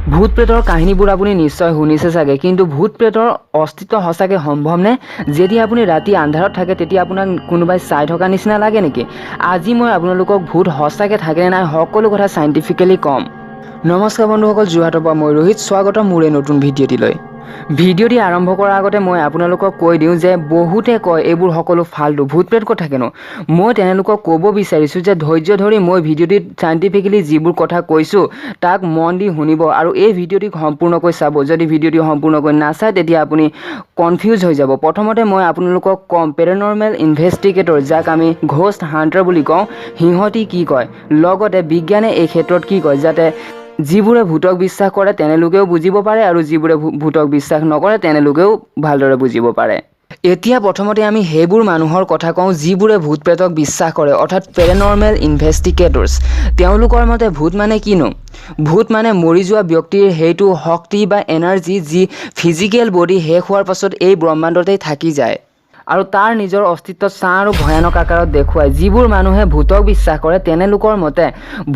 ভূত প্ৰেতৰ কাহিনীবোৰ আপুনি নিশ্চয় শুনিছে চাগে, কিন্তু ভূত প্ৰেতৰ অস্তিত্ব সঁচাকৈ সম্ভৱনে? যেতিয়া আপুনি ৰাতি আন্ধাৰত থাকে তেতিয়া আপোনাক কোনোবাই চাই থকা নিচিনা লাগে নেকি? আজি মই আপোনালোকক ভূত সঁচাকৈ থাকে নে নাই সকলো কথা চাইণ্টিফিকেলি ক'ম। নমস্কাৰ বন্ধুসকল, যোৰহাটৰ পৰা মই ৰোহিত, স্বাগতম মোৰ এই নতুন ভিডিঅ'টিলৈ। ভিডিঅ'টি আৰম্ভ কৰাৰ আগতে মই আপোনালোকক কৈ দিওঁ যে বহুতে কয় এইবোৰ সকলো ফাল্টু, ভূত প্ৰেত ক'ত থাকেনো। মই তেওঁলোকক ক'ব বিচাৰিছোঁ যে ধৈৰ্য ধৰি মই ভিডিঅ'টিত চাইণ্টিফিকেলি যিবোৰ কথা কৈছোঁ তাক মন দি শুনিব আৰু এই ভিডিঅ'টি সম্পূৰ্ণকৈ চাব। যদি ভিডিঅ'টি সম্পূৰ্ণকৈ নাচায় তেতিয়া আপুনি কনফিউজ হৈ যাব। প্ৰথমতে মই আপোনালোকক ক'ম পেৰানৰ্মেল ইনভেষ্টিগেটৰ, যাক আমি ঘোষ্ট হাণ্টাৰ বুলি কওঁ, সিহঁতি কি কয়, লগতে বিজ্ঞানে এই ক্ষেত্ৰত কি কয়, যাতে যিবোৰে ভূতক বিশ্বাস কৰে তেওঁলোকেও বুজিব পাৰে আৰু যিবোৰে ভূতক বিশ্বাস নকৰে তেওঁলোকেও ভালদৰে বুজিব পাৰে। এতিয়া প্ৰথমতে আমি সেইবোৰ মানুহৰ কথা কওঁ যিবোৰে ভূত প্ৰেতক বিশ্বাস কৰে, অৰ্থাৎ পেৰানৰ্মেল ইনভেষ্টিগেটৰ্ছ। তেওঁলোকৰ মতে ভূত মানে কিনো? ভূত মানে মৰি যোৱা ব্যক্তিৰ সেইটো শক্তি বা এনাৰ্জি যি ফিজিকেল বডি শেষ হোৱাৰ পাছত এই ব্ৰহ্মাণ্ডতেই থাকি যায় আৰু তাৰ নিজৰ অস্তিত্ব চাঁ আৰু ভয়ানক আকাৰত দেখুৱায়। যিবোৰ মানুহে ভূতক বিশ্বাস কৰে তেওঁলোকৰ মতে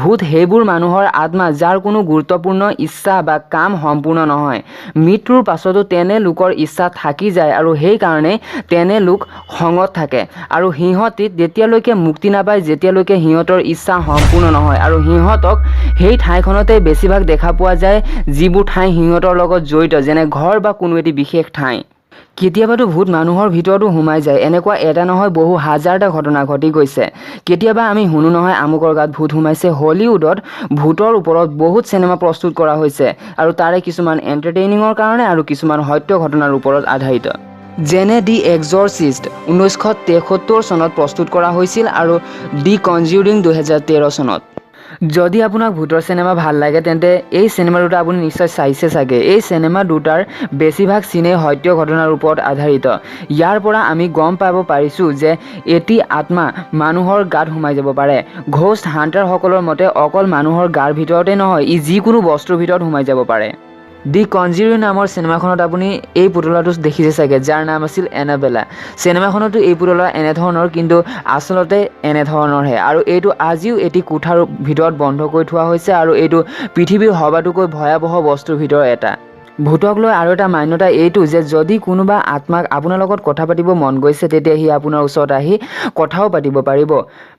ভূত সেইবোৰ মানুহৰ আত্মা যাৰ কোনো গুৰুত্বপূৰ্ণ ইচ্ছা বা কাম সম্পূৰ্ণ নহয়। মৃত্যুৰ পাছতো তেনে লোকৰ ইচ্ছা থাকি যায় আৰু সেইকাৰণে তেনে লোক খঙত থাকে আৰু সিহঁতি তেতিয়ালৈকে মুক্তি নাপায় যেতিয়ালৈকে সিহঁতৰ ইচ্ছা সম্পূৰ্ণ নহয়। আৰু সিহঁতক সেই ঠাইখনতে বেছিভাগ দেখা পোৱা যায় যিবোৰ ঠাই সিহঁতৰ লগত জড়িত, যেনে ঘৰ বা কোনো এটি বিশেষ ঠাই। কেতিয়াবাতো ভূত মানুহৰ ভিতৰতো সোমাই যায়। এনেকুৱা এটা নহয় বহু হাজাৰটা ঘটনা ঘটি গৈছে। কেতিয়াবা আমি শুনো নহয় আমুকৰ গাত ভূত সোমাইছে। হলিউডত ভূতৰ ওপৰত বহুত চিনেমা প্ৰস্তুত কৰা হৈছে আৰু তাৰে কিছুমান এণ্টাৰটেইনিঙৰ কাৰণে আৰু কিছুমান সত্য ঘটনাৰ ওপৰত আধাৰিত, যেনে দি এক্সৰ্চিষ্ট 1973 চনত প্ৰস্তুত কৰা হৈছিল আৰু দি কনজিউৰিং 2013 চনত। যদি আপোনাক ভূতৰ চিনেমা ভাল লাগে তেন্তে এই চিনেমা দুটা আপুনি নিশ্চয় চাইছে চাগে। এই চিনেমা দুটাৰ বেছিভাগ চিনেই সত্য ঘটনাৰ ওপৰত আধাৰিত। ইয়াৰ পৰা আমি গম পাব পাৰিছোঁ যে এটি আত্মা মানুহৰ গাত সোমাই যাব পাৰে। ঘোষ্ট হাণ্টাৰসকলৰ মতে অকল মানুহৰ গাৰ ভিতৰতে নহয়, ই যিকোনো বস্তুৰ ভিতৰত সোমাই যাব পাৰে। দি কনজিউৰিং নামৰ চিনেমাখনত আপুনি এই পুতলাটো দেখিছে চাগে, যাৰ নাম আছিল এনাবেলা। চিনেমাখনতো এই পুতলা এনেধৰণৰ, কিন্তু আচলতে এনেধৰণৰহে। আৰু এইটো আজিও এটি কোঠাৰ ভিতৰত বন্ধ কৰি থোৱা হৈছে আৰু এইটো পৃথিৱীৰ সবাতোকৈ ভয়াৱহ বস্তুৰ ভিতৰত এটা। ভূতক লৈ আৰু এটা মান্যতা এইটো যে যদি কোনোবা আত্মাক আপোনাৰ লগত কথা পাতিব মন গৈছে তেতিয়া সি আপোনাৰ ওচৰত আহি কথাও পাতিব পাৰিব।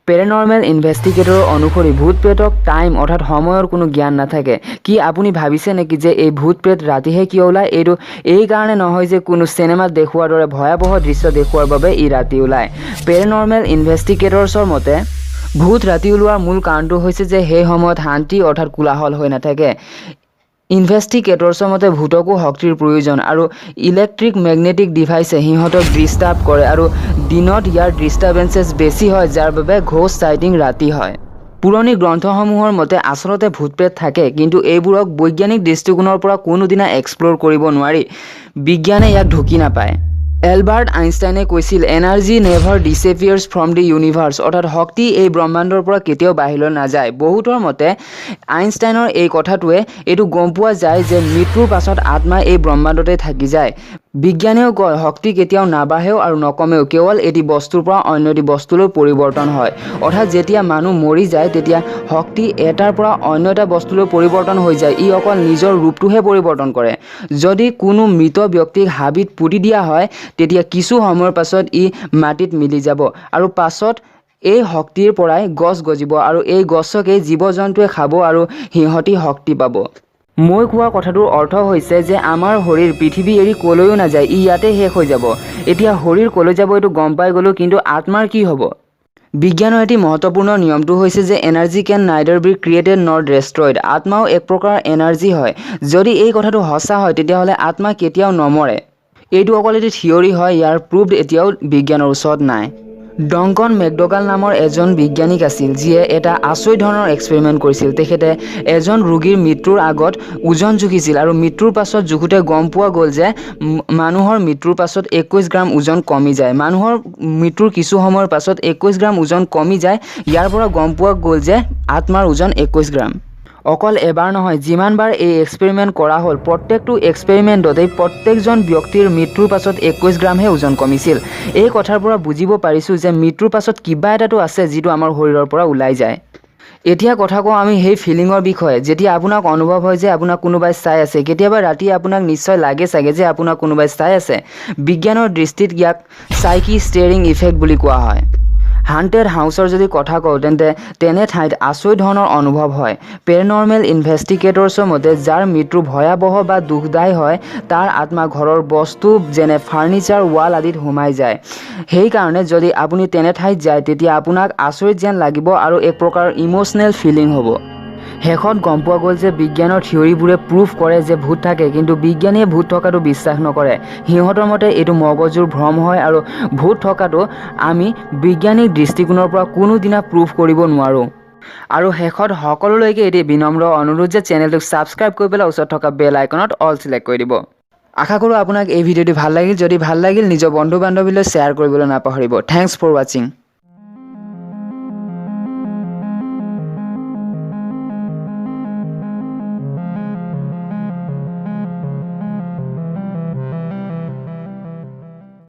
পেৰানৰ্মেল ইনভেষ্টিগেটৰৰ অনুসৰি ভূত প্ৰেতক টাইম অৰ্থাৎ সময়ৰ কোনো জ্ঞান নাথাকে। কি আপুনি ভাবিছে নেকি যে এই ভূত প্ৰেত ৰাতিহে কিয় ওলায়? এইটো এই কাৰণে নহয় যে কোনো চিনেমাত দেখুওৱাৰ দৰে ভয়াৱহ দৃশ্য দেখুওৱাৰ বাবে ই ৰাতি ওলায়। পেৰানৰ্মেল ইনভেষ্টিগেটৰ্ছৰ মতে ভূত ৰাতি ওলোৱাৰ মূল কাৰণটো হৈছে যে সেই সময়ত শান্তি অৰ্থাৎ কোলাহল হৈ নাথাকে। ইনভেষ্টিগেটৰ্ছৰ মতে ভূতকো শক্তিৰ প্ৰয়োজন আৰু ইলেক্ট্ৰিক মেগনেটিক ডিভাইচে সিহঁতক ডিষ্টাৰ্ব কৰে আৰু দিনত ইয়াৰ ডিষ্টাৰ্বেঞ্চেছ বেছি হয়, যাৰ বাবে ঘোষ্ট চাইটিং ৰাতি হয়। পুৰণি গ্ৰন্থসমূহৰ মতে আচলতে ভূত প্ৰেত থাকে, কিন্তু এইবোৰক বৈজ্ঞানিক দৃষ্টিকোণৰ পৰা কোনোদিনা এক্সপ্ল'ৰ কৰিব নোৱাৰি। বিজ্ঞানে ইয়াক ঢুকি নাপায়। এলবাৰ্ট আইনষ্টাইনে কৈছিল energy never disappears from the universe, অৰ্থাৎ শক্তি এই ব্ৰহ্মাণ্ডৰ পৰা কেতিয়াও বাহিৰলৈ নাযায়। বহুতৰ মতে আইনষ্টাইনৰ এই কথাটোৱে এইটো গম পোৱা যায় যে মৃত্যুৰ পাছত আত্মা এই ব্ৰহ্মাণ্ডতে থাকি যায়। বিজ্ঞানেও কয় শক্তি কেতিয়াও নাবাঢ়েও আৰু নকমেও, কেৱল এটি বস্তুৰ পৰা অন্য এটি বস্তুলৈ পৰিৱৰ্তন হয়। অৰ্থাৎ যেতিয়া মানুহ মৰি যায় তেতিয়া শক্তি এটাৰ পৰা অন্য এটা বস্তুলৈ পৰিৱৰ্তন হৈ যায়। ই অকল নিজৰ ৰূপটোহে পৰিৱৰ্তন কৰে। যদি কোনো মৃত ব্যক্তিক হাবিত পুতি দিয়া হয় তেতিয়া কিছু সময়ৰ পাছত ই মাটিত মিলি যাব আৰু পাছত এই শক্তিৰ পৰাই গছ গজিব আৰু এই গছকেই জীৱ জন্তুৱে খাব আৰু সিহঁতি শক্তি পাব। মই কোৱা কথাটোৰ অৰ্থ হৈছে যে আমাৰ শৰীৰ পৃথিৱী এৰি কলৈও নাযায়, ই ইয়াতে শেষ হৈ যাব। এতিয়া শৰীৰ কলৈ যাব এইটো গম পাই গ'লোঁ, কিন্তু আত্মাৰ কি হ'ব? বিজ্ঞানৰ এটি মহত্বপূৰ্ণ নিয়মটো হৈছে যে এনাৰ্জি কেন নাইডাৰ বি ক্ৰিয়েটেড নৰ ডেষ্ট্ৰয়ড। আত্মাও এক প্ৰকাৰ এনাৰ্জি হয়। যদি এই কথাটো সঁচা হয় তেতিয়াহ'লে আত্মা কেতিয়াও নমৰে। এইটো অকল এটি থিয়ৰী হয়, ইয়াৰ প্ৰুফ এতিয়াও বিজ্ঞানৰ ওচৰত নাই। ডংকন মেকডগাল নামৰ এজন বিজ্ঞানিক আছিল যিয়ে এটা আচৰিত ধৰণৰ এক্সপেৰিমেণ্ট কৰিছিল। তেখেতে এজন ৰোগীৰ মৃত্যুৰ আগত ওজন জুখিছিল আৰু মৃত্যুৰ পাছত জুখোতে গম পোৱা গ'ল যে মানুহৰ মৃত্যুৰ পাছত 21 গ্ৰাম ওজন কমি যায়। মানুহৰ মৃত্যুৰ কিছু সময়ৰ পাছত 21 গ্ৰাম ওজন কমি যায়। ইয়াৰ পৰা গম পোৱা গ'ল যে আত্মাৰ ওজন 21 গ্ৰাম। অকল এবাৰ নহয়, যিমানবাৰ এই এক্সপেৰিমেণ্ট কৰা হ'ল প্ৰত্যেকটো এক্সপেৰিমেণ্টতেই প্ৰত্যেকজন ব্যক্তিৰ মৃত্যুৰ পাছত 21 গ্ৰামহে ওজন কমিছিল। এই কথাৰ পৰা বুজিব পাৰিছোঁ যে মৃত্যুৰ পাছত কিবা এটাতো আছে যিটো আমাৰ শৰীৰৰ পৰা ওলাই যায়। এতিয়া কথা কওঁ আমি সেই ফিলিঙৰ বিষয়ে যেতিয়া আপোনাক অনুভৱ হয় যে আপোনাক কোনোবাই চাই আছে কেতিয়াবা ৰাতি আপোনাক নিশ্চয় লাগে চাগে যে আপোনাক কোনোবাই চাই আছে বিজ্ঞানৰ দৃষ্টিত ইয়াক সাইকি ষ্টেৰিং ইফেক্ট বুলি কোৱা হয় হান্টেড হাউচৰ যদি কথা কওঁ তেনে ঠাইত আচৰিত ধৰণৰ অনুভৱ হয় পেৰানৰ্মেল ইনভেষ্টিগেটৰ্ছৰ মতে যাৰ মৃত্যু ভয়াৱহ বা দুখদায়ী হয় তাৰ আত্মা ঘৰৰ বস্তু যেনে ফাৰ্নিচাৰ ৱাল আদিত সোমাই যায় সেইকাৰণে যদি আপুনি তেনে ঠাইত যায় তেতিয়া আপোনাক আচৰিত যেন লাগিব আৰু এক প্ৰকাৰ ইম'চনেল ফিলিং হ'ব শেষত গম পোৱা গ'ল যে বিজ্ঞানৰ থিয়ৰিবোৰে প্ৰুভ কৰে যে ভূত থাকে কিন্তু বিজ্ঞানীয়ে ভূত থকাটো বিশ্বাস নকৰে সিহঁতৰ মতে এইটো মগজুৰ ভ্ৰম হয় আৰু ভূত থকাটো আমি বৈজ্ঞানিক দৃষ্টিকোণৰ পৰা কোনোদিনা প্ৰুভ কৰিব নোৱাৰোঁ আৰু শেষত সকলোলৈকে এটি বিনম্ৰ অনুৰোধ যে চেনেলটোক ছাবস্ক্ৰাইব কৰি পেলাই ওচৰত থকা বেল আইকনত অল চিলেক্ট কৰি দিব আশা কৰোঁ আপোনাক এই ভিডিঅ'টি ভাল লাগিল যদি ভাল লাগিল নিজৰ বন্ধু বান্ধৱীলৈ শ্বেয়াৰ কৰিবলৈ নাপাহৰিব থেংকছ ফৰ ৱাচিং